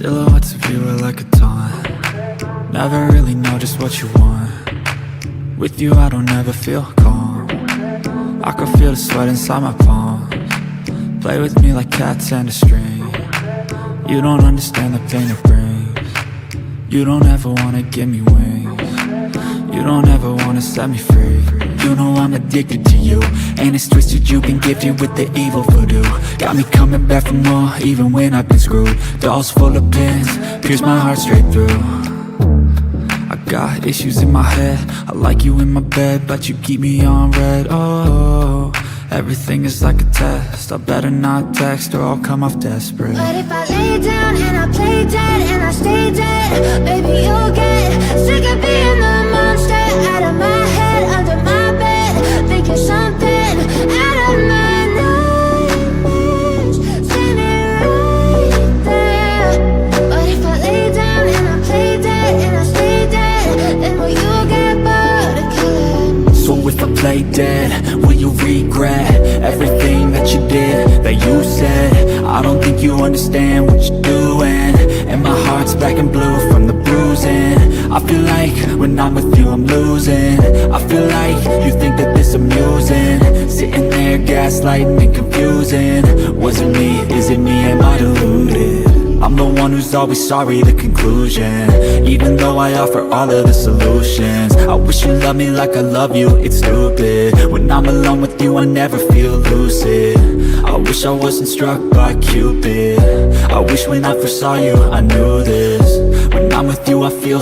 Silhouettes of you are like a taunt. Never really know just what you want. With you I don't ever feel calm. I can feel the sweat inside my palms. Play with me like cats and a string. You don't understand the pain it brings. You don't ever wanna give me wings. You don't ever wanna set me free. You know I'm addicted to you, and it's twisted, you've been gifted with the evil voodoo. Got me coming back for more, even when I've been screwed. Dolls full of pins, pierce my heart straight through. I got issues in my head, I like you in my bed, but you keep me on red. Oh, everything is like a test, I better not text or I'll come off desperate. But if I lay down and I play dead and I stay dead, baby you'll get sick of being the monster out of my head, under my bed, thinking something out of my nightmares, standing right there. But if I lay down and I play dead and I stay dead, then will you get bored of killing? So if I play dead, will you regret everything that you did, that you said? I don't think you understand what you're doing, and my heart's black and blue from the bruising. I feel like when I'm with you I'm losing. I feel like you think that this amusing, sitting there gaslighting and confusing. Was it me? Is it me? Am I deluded? I'm the one who's always sorry, the conclusion. Even though I offer all of the solutions, I wish you loved me like I love you, it's stupid. When I'm alone with you I never feel lucid. I wish I wasn't struck by Cupid. I wish when I first saw you I knew this. When I'm with you I feel